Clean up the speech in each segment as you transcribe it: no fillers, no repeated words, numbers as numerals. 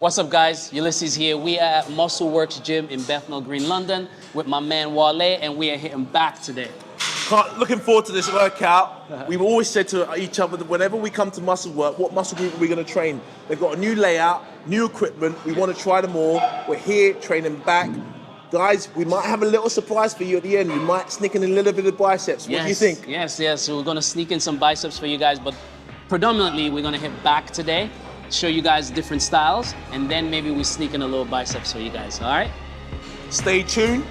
What's up, guys? Ulysses here. We are at Muscle Works Gym in Bethnal Green, London with my man Wole, and we are hitting back today. Looking forward to this workout. We've always said to each other that whenever we come to muscle work, what muscle group are we going to train? They've got a new layout, new equipment. We want to try them all. We're here training back. Guys, we might have a little surprise for you at the end. We might sneak in a little bit of biceps. What do you think? Yes. We're going to sneak in some biceps for you guys, but predominantly we're going to hit back today. Show you guys different styles, and then maybe we sneak in a little biceps for you guys, all right? Stay tuned.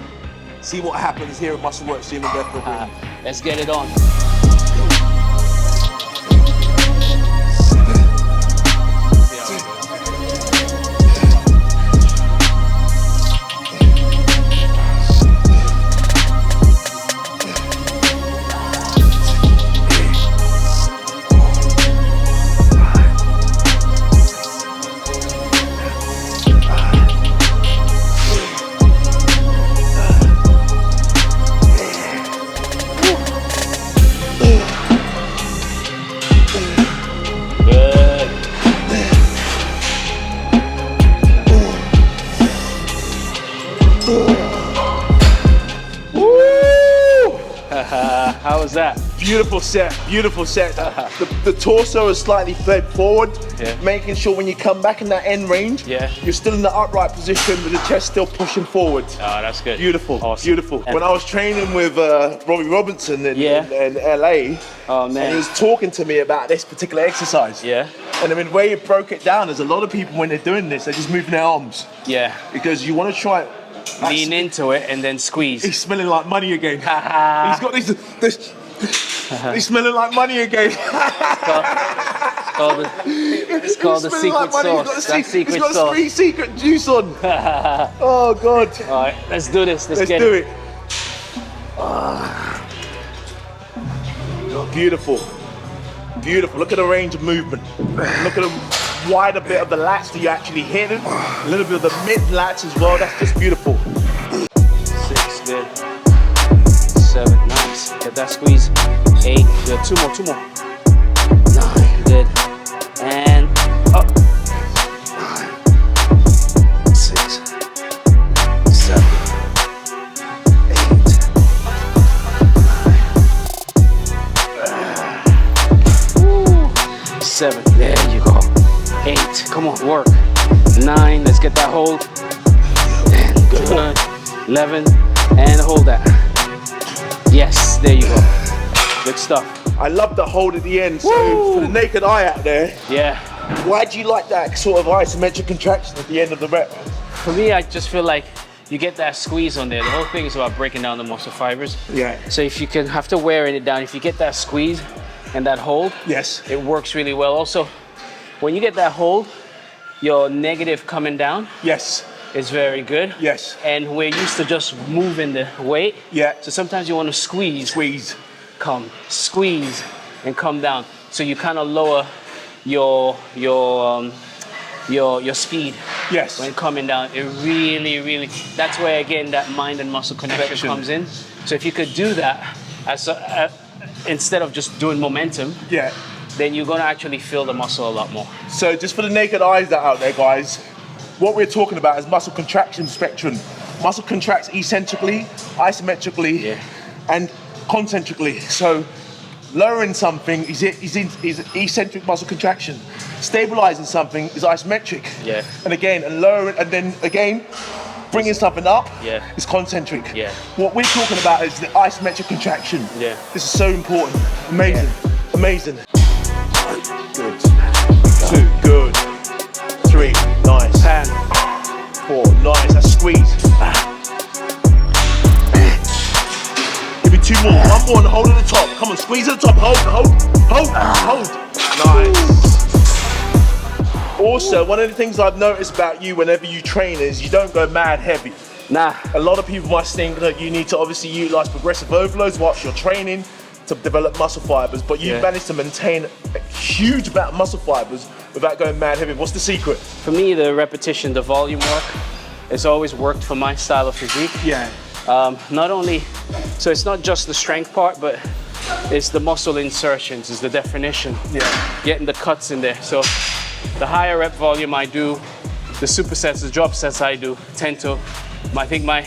See what happens here at Muscle Works Gym in Bethnal Green. Let's get it on. How was that? Beautiful set, beautiful set. The torso is slightly fed forward, making sure when you come back in that end range, you're still in the upright position with the chest still pushing forward. Oh, that's good. Beautiful, awesome. Beautiful. When I was training with Robbie Robinson in LA, and he was talking to me about this particular exercise. And I mean, the way he broke it down is a lot of people, when they're doing this, they're just moving their arms. Because you want to try it. Lean into it and then squeeze. He's smelling like money again. He's got this he's smelling like money again. It's called the secret sauce. He's got a secret juice on. Oh, God. All right, let's do this. Let's do it. Beautiful. Beautiful. Look at the range of movement. Look at the wider bit of the lats that you actually hit. A little bit of the mid lats as well. That's just beautiful. 6, good. 7, nice. Get that squeeze. 8, good. 2 more. 9, good. And up. 6, 7, 8. 7, there you go. 8, come on, work. 9, let's get that hold. And good. 11, and hold that. Yes, there you go. Good stuff. I love the hold at the end. So for the naked eye out there, why do you like that sort of isometric contraction at the end of the rep? For me, I just feel like you get that squeeze on there. The whole thing is about breaking down the muscle fibers. So if you can have to wearing it down, if you get that squeeze and that hold, it works really well. Also, when you get that hold, your negative coming down is very good. And we're used to just moving the weight. So sometimes you want to squeeze, come, squeeze, and come down. So you kind of lower your speed when coming down. It really, that's where again that mind and muscle connection comes in. So if you could do that instead of just doing momentum, then you're gonna actually feel the muscle a lot more. So just for the naked eyes that out there, guys, what we're talking about is muscle contraction spectrum. Muscle contracts eccentrically, isometrically, and concentrically. So lowering something is eccentric muscle contraction. Stabilizing something is isometric. And again, lowering, and then again, bringing something up is concentric. What we're talking about is the isometric contraction. This is so important. Amazing. Amazing. Good. 2, good. 3, nice. 4, nice. That's squeeze. Give me 2 more. 1 more and hold at the top. Come on, squeeze at the top. Hold. Nice. Also, one of the things I've noticed about you whenever you train is you don't go mad heavy. A lot of people must think that you need to obviously utilize progressive overloads whilst you're training to develop muscle fibers, but you've managed to maintain a huge amount of muscle fibers without going mad heavy. What's the secret? For me, the repetition, the volume work, has always worked for my style of physique. Not only, so it's not just the strength part, but it's the muscle insertions, is the definition. Yeah. Getting the cuts in there. So the higher rep volume I do, the supersets, the drop sets I do tend to, I think my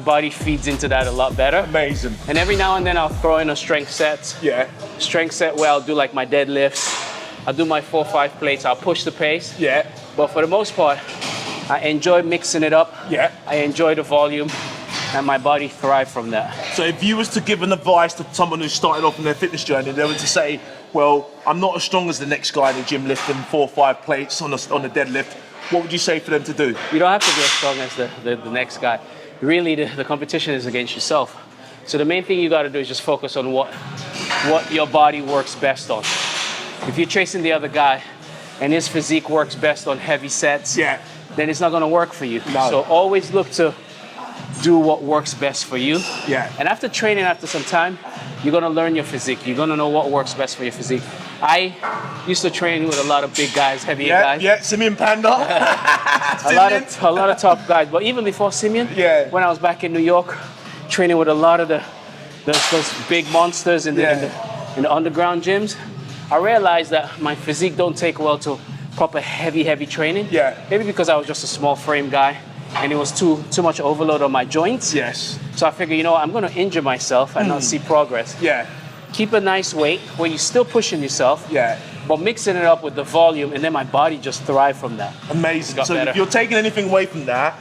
body feeds into that a lot better. Amazing. And every now and then I'll throw in a strength set. Yeah. Strength set where I'll do like my deadlifts. I'll do my 4 or 5 plates. I'll push the pace. Yeah. But for the most part, I enjoy mixing it up. Yeah. I enjoy the volume, and my body thrives from that. So if you was to give an advice to someone who started off in their fitness journey, they were to say, well, I'm not as strong as the next guy in the gym lifting 4 or 5 plates on the deadlift, what would you say for them to do? You don't have to be as strong as the next guy. Really, the competition is against yourself. So the main thing you got to do is just focus on what your body works best on. If you're chasing the other guy and his physique works best on heavy sets, then it's not going to work for you. No. So always look to do what works best for you. Yeah. And after training, after some time, you're going to learn your physique. You're going to know what works best for your physique. I used to train with a lot of big guys, heavier guys. Yeah, Simeon Panda. a lot of top guys. But even before Simeon, when I was back in New York, training with a lot of those big monsters in the underground gyms, I realized that my physique don't take well to proper heavy training. Yeah. Maybe because I was just a small frame guy and it was too much overload on my joints. Yes. So I figured, you know what, I'm going to injure myself and not see progress. Yeah. Keep a nice weight where you're still pushing yourself. Yeah. But mixing it up with the volume, and then my body just thrive from that. Amazing. So if you're taking anything away from that,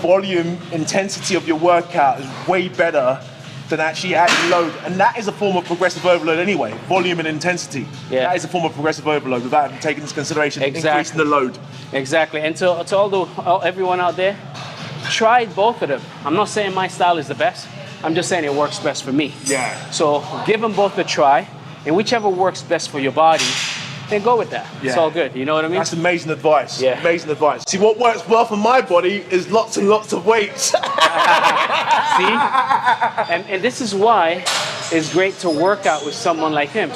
volume, intensity of your workout is way better than actually adding load. And that is a form of progressive overload anyway. Volume and intensity. Yeah. That is a form of progressive overload without even taking into consideration increasing the load. Exactly. And to everyone out there, try both of them. I'm not saying my style is the best. I'm just saying it works best for me. Yeah. So give them both a try, and whichever works best for your body, then go with that. Yeah. It's all good. You know what I mean? That's amazing advice. Yeah. Amazing advice. See, what works well for my body is lots and lots of weights. See? And this is why it's great to work out with someone like him,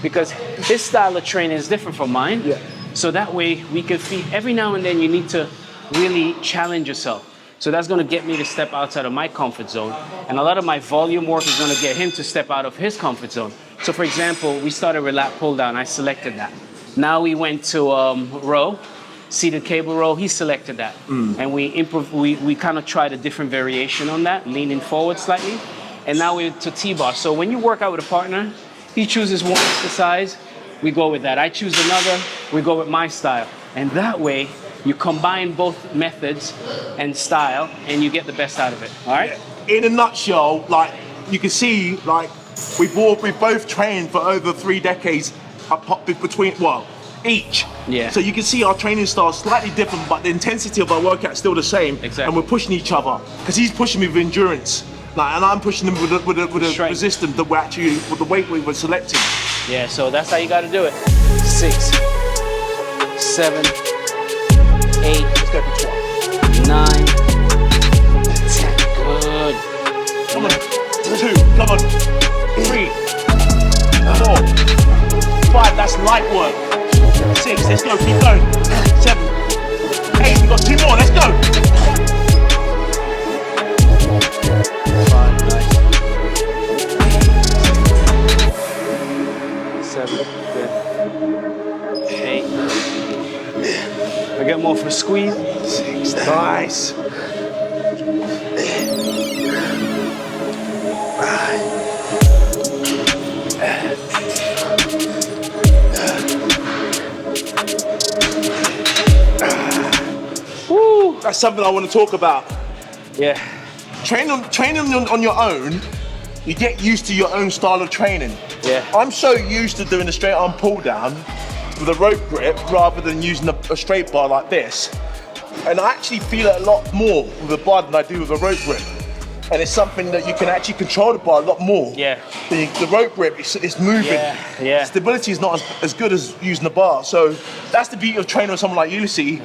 because his style of training is different from mine. Yeah. So that way we can feed. Every now and then you need to really challenge yourself. So that's going to get me to step outside of my comfort zone. And a lot of my volume work is going to get him to step out of his comfort zone. So for example, we started with lat pull down. I selected that. Now we went to row, seated cable row. He selected that. And we kind of tried a different variation on that, leaning forward slightly. And now we're to T-bar. So when you work out with a partner, he chooses one exercise, we go with that. I choose another, we go with my style. And that way, you combine both methods and style, and you get the best out of it. All right? In a nutshell, like you can see, like we both trained for over 3 decades between each. Yeah. So you can see our training style is slightly different, but the intensity of our workout is still the same. Exactly. And we're pushing each other because he's pushing me with endurance, and I'm pushing him with a resistance that with the weight we were selecting. Yeah. So that's how you got to do it. 6, 7. 8, Let's go for 12. 9, 10. Good. Come on. 2, come on. 3, 4, 5, that's light work. 6, let's go, keep going. 7, 8, we got 2 more, let's go. 5, nice. 7, good. 8. I get more for a squeeze. 6, nice. 5. Woo, that's something I want to talk about. Yeah. Training on your own, you get used to your own style of training. Yeah. I'm so used to doing a straight arm pull down with a rope grip rather than using a straight bar like this. And I actually feel it a lot more with a bar than I do with a rope grip. And it's something that you can actually control the bar a lot more. Yeah. The rope grip, it's moving. Yeah. Stability is not as good as using the bar. So that's the beauty of training with someone like Ulisses,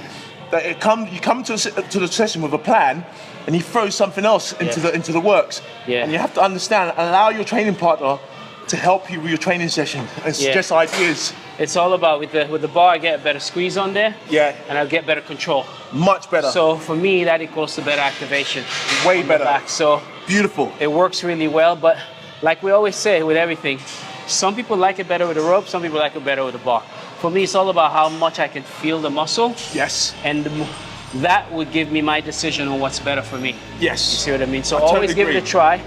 that you come to the session with a plan and he throws something else into the works. Yeah. And you have to understand, allow your training partner to help you with your training session and suggest ideas. It's all about with the bar, I get a better squeeze on there. Yeah. And I'll get better control. Much better. So for me, that equals to better activation. Way better. Back. So beautiful. It works really well, but like we always say with everything, some people like it better with a rope, some people like it better with a bar. For me, it's all about how much I can feel the muscle. Yes. And that would give me my decision on what's better for me. Yes. You see what I mean? So I always totally give agree. it a try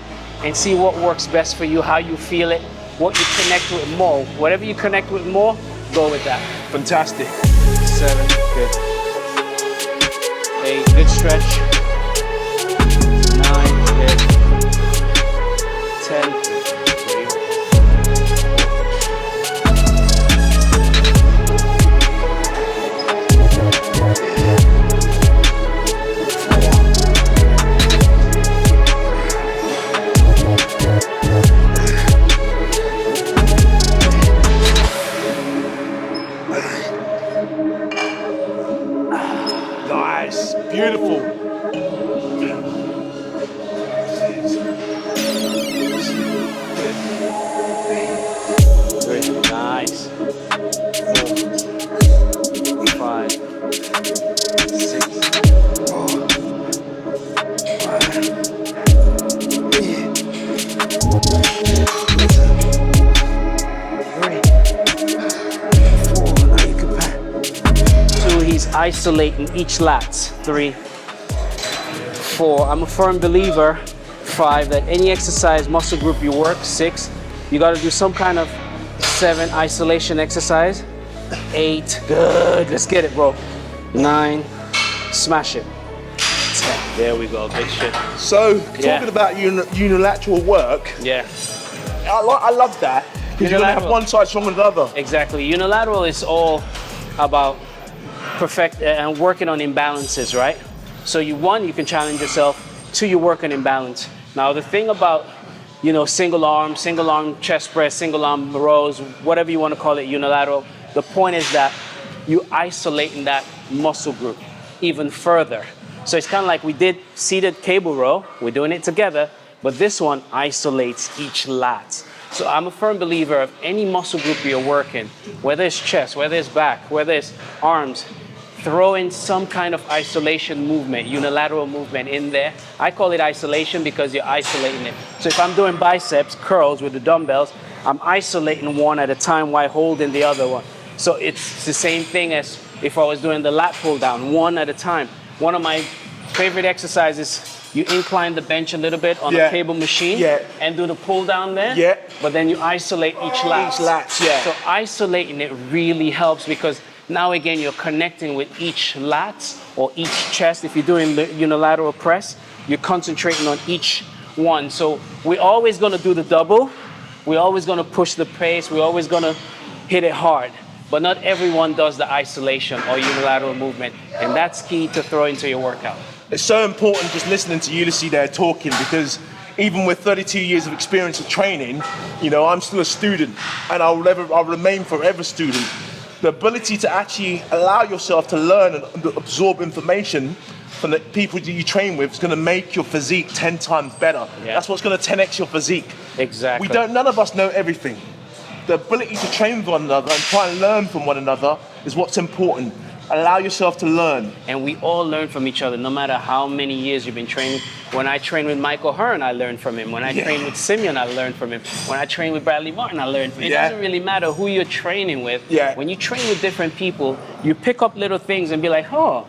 and see what works best for you, how you feel it, what you connect with more. Whatever you connect with more, go with that. Fantastic. 7, good. 8, good stretch. 9, good. 10, Nice, beautiful. good, nice. 4, 5, 6, 2, he's isolating each lats. 3, 4. I'm a firm believer. 5, that any exercise muscle group you work. 6, you got to do some kind of 7 isolation exercise. 8, good. Let's get it, bro. 9, smash it. 10, there we go. Good shit. So, talking about unilateral work, I love that. Because you're going to have one side stronger than the other. Exactly. Unilateral is all about perfect and working on imbalances, right? So you can challenge yourself. 2, you work on imbalance. Now the thing about, single arm chest press, single arm rows, whatever you want to call it, unilateral, the point is that you isolating that muscle group even further. So it's kind of like we did seated cable row, we're doing it together, but this one isolates each lat. So I'm a firm believer of any muscle group you're working, whether it's chest, whether it's back, whether it's arms, throw in some kind of isolation movement, unilateral movement in there. I call it isolation because you're isolating it. So if I'm doing biceps, curls with the dumbbells, I'm isolating one at a time while holding the other one. So it's the same thing as if I was doing the lat pull down, one at a time. One of my favorite exercises, you incline the bench a little bit on a cable machine and do the pull down there, but then you isolate each lat. So isolating it really helps because now again, you're connecting with each lat or each chest. If you're doing the unilateral press, you're concentrating on each one. So we're always gonna do the double. We're always gonna push the pace. We're always gonna hit it hard. But not everyone does the isolation or unilateral movement. And that's key to throw into your workout. It's so important just listening to Ulisses there talking because even with 32 years of experience of training, I'm still a student and I'll remain forever a student. The ability to actually allow yourself to learn and absorb information from the people that you train with is going to make your physique 10 times better. That's what's going to 10x your physique. Exactly. None of us know everything. The ability to train with one another and try and learn from one another is what's important. Allow yourself to learn. And we all learn from each other, no matter how many years you've been training. When I train with Michael Hearn, I learn from him. When I train with Simeon, I learn from him. When I train with Bradley Martin, I learn from him. It doesn't really matter who you're training with. When you train with different people, you pick up little things and be like, oh,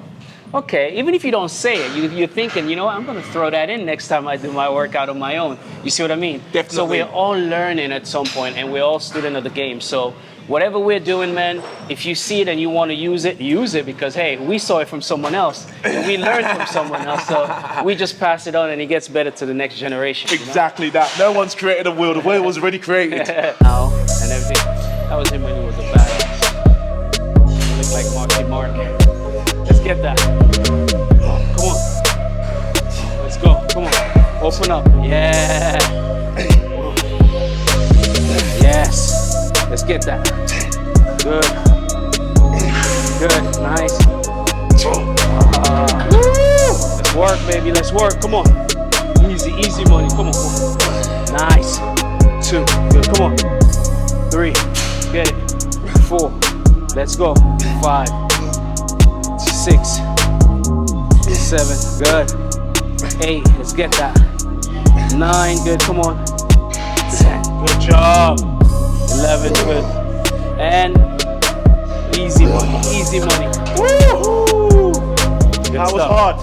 okay. Even if you don't say it, you're thinking, I'm going to throw that in next time I do my workout on my own. You see what I mean? Definitely. So we're all learning at some point, and we're all students of the game. So whatever we're doing, man, if you see it and you want to use it because, hey, we saw it from someone else and we learned from someone else. So we just pass it on and it gets better to the next generation. Exactly that. No one's created a wheel. The wheel was already created. Now and everything. That was him when he was a badass. He looked like Marky Mark. Let's get that. Come on. Let's go. Come on. Open up. Yeah. Yes. Let's get that. Good. Good. Nice. Let's work, baby. Let's work. Come on. Easy, easy money. Come on. Nice. 2. Good. Come on. 3. Get it. 4. Let's go. 5. 6. 7. Good. 8. Let's get that. 9. Good. Come on. 10. Good job. 11, good. And Easy money, easy money. Woo! That was hard.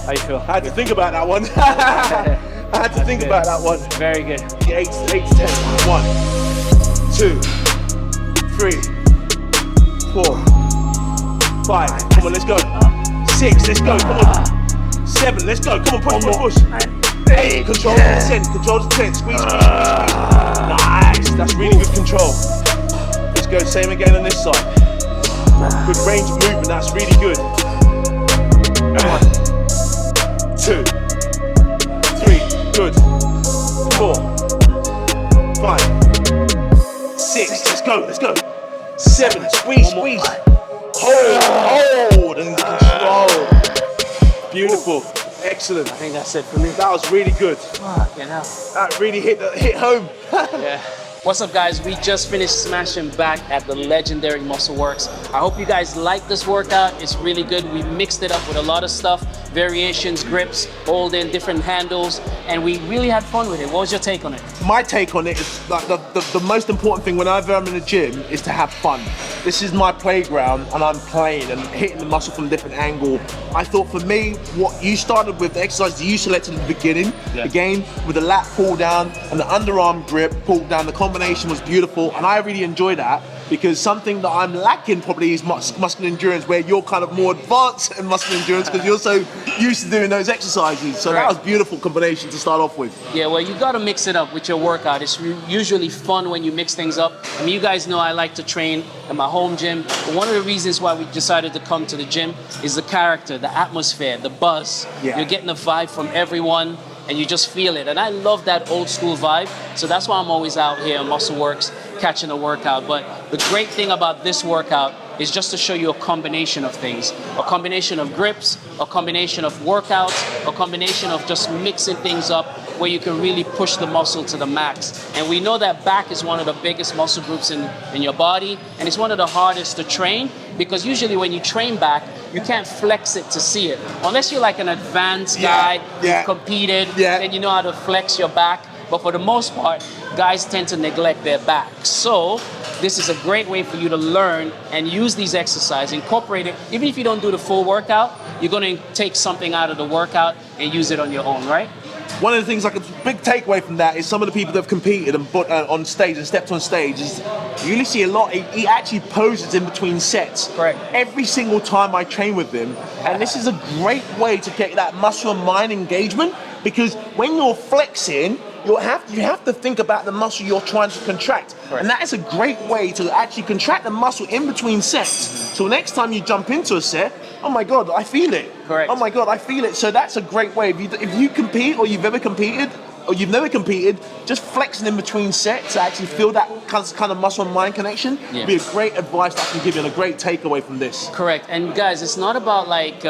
How you feel? I had to think about that one. I had to think about that one. Very good. 8 to 10. 1, 2, 3, 4, 5. Come on, let's go. 6, let's go. Come on. 7, let's go. Come on, push. 8, control the 10. Control the 10. Squeeze. Nice. That's really good control. Let's go. Same again on this side. Good range of movement. That's really good. 1, 2, 3. Good. 4, 5, 6. Let's go. Let's go. 7. Squeeze. Hold and control. Beautiful. Excellent. I think that's it for me. That was really good. Fucking hell. That really hit home. Yeah. What's up, guys? We just finished smashing back at the legendary Muscle Works. I hope you guys like this workout. It's really good. We mixed it up with a lot of stuff, variations, grips, holding, different handles, and we really had fun with it. What was your take on it? My take on it is like the most important thing whenever I'm in the gym is to have fun. This is my playground and I'm playing and hitting the muscle from a different angle. I thought for me, what you started with, the exercise you selected at the beginning, again, with the lat pull down and the underarm grip pull down, the combination was beautiful, and I really enjoy that because something that I'm lacking probably is muscular endurance, where you're kind of more advanced in muscular endurance because you're so used to doing those exercises. So that was a beautiful combination to start off with. Yeah, well, you got to mix it up with your workout. It's usually fun when you mix things up. I mean, you guys know I like to train in my home gym, but one of the reasons why we decided to come to the gym is the character, the atmosphere, the buzz. Yeah. You're getting a vibe from everyone, and you just feel it. And I love that old school vibe. So that's why I'm always out here in Muscle Works catching a workout. But the great thing about this workout is just to show you a combination of things. A combination of grips, a combination of workouts, a combination of just mixing things up where you can really push the muscle to the max. And we know that back is one of the biggest muscle groups in your body, and it's one of the hardest to train because usually when you train back, you can't flex it to see it. Unless you're like an advanced guy, you've competed, then you know how to flex your back. But for the most part, guys tend to neglect their back. So this is a great way for you to learn and use these exercises, incorporate it. Even if you don't do the full workout, you're going to take something out of the workout and use it on your own, right? One of the things, like a big takeaway from that is some of the people that have competed and on stage and stepped on stage is you really see a lot, he actually poses in between sets. Correct. Every single time I train with him, and this is a great way to get that muscle and mind engagement because when you're flexing, you have to think about the muscle you're trying to contract. Right. And that is a great way to actually contract the muscle in between sets. So next time you jump into a set, oh my God, I feel it. Correct. Oh my God, I feel it. So that's a great way. If you compete or you've ever competed or you've never competed, just flexing in between sets to actually feel that kind of muscle and mind connection would be a great advice that I can give you and a great takeaway from this. Correct. And guys, it's not about like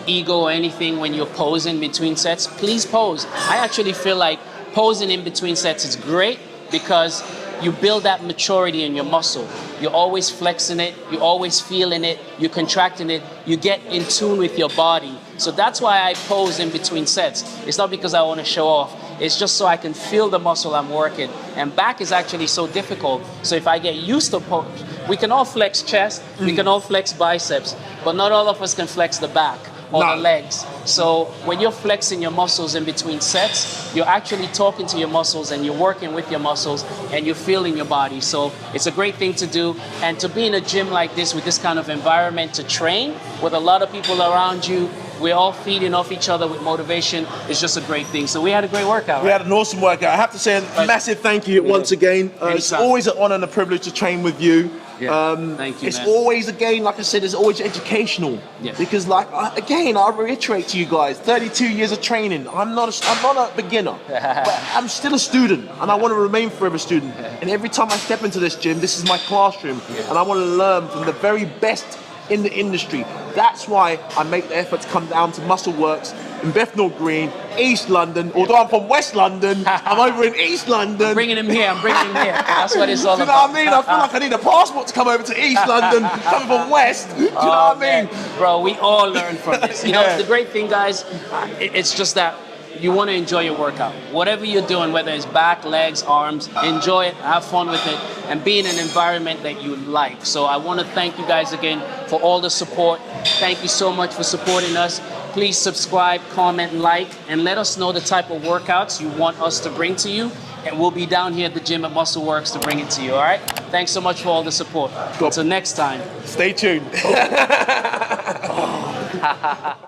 ego or anything when you're posing between sets. Please pose. I actually feel like posing in between sets is great because you build that maturity in your muscle. You're always flexing it, you're always feeling it, you're contracting it, you get in tune with your body. So that's why I pose in between sets. It's not because I want to show off. It's just so I can feel the muscle I'm working. And back is actually so difficult. So if I get used to pose, we can all flex chest, we can all flex biceps, but not all of us can flex the back or the legs. So when you're flexing your muscles in between sets, you're actually talking to your muscles and you're working with your muscles and you're feeling your body. So it's a great thing to do. And to be in a gym like this with this kind of environment to train with a lot of people around you, we're all feeding off each other with motivation. It's just a great thing. So we had a great workout. We had an awesome workout. I have to say a massive thank you once again. It's always an honor and a privilege to train with you. Thank you, it's always, again, like I said, it's always educational. Because, like, again, I reiterate to you guys, 32 years of training. I'm not a beginner, but I'm still a student, and I want to remain forever a student. And every time I step into this gym, this is my classroom, and I want to learn from the very best in the industry. That's why I make the effort to come down to Muscle Works in Bethnal Green, East London. Although I'm from West London, I'm over in East London. I'm bringing him here. That's what it's all about. Do you know what I mean? I feel like I need a passport to come over to East London, coming from West. Do you know what I mean? Bro, we all learn from this. You know, the great thing, guys, it's just that you want to enjoy your workout. Whatever you're doing, whether it's back, legs, arms, enjoy it, have fun with it, and be in an environment that you like. So I want to thank you guys again for all the support. Thank you so much for supporting us. Please subscribe, comment, like, and let us know the type of workouts you want us to bring to you. And we'll be down here at the gym at MuscleWorks to bring it to you, all right? Thanks so much for all the support. Until next time. Stay tuned.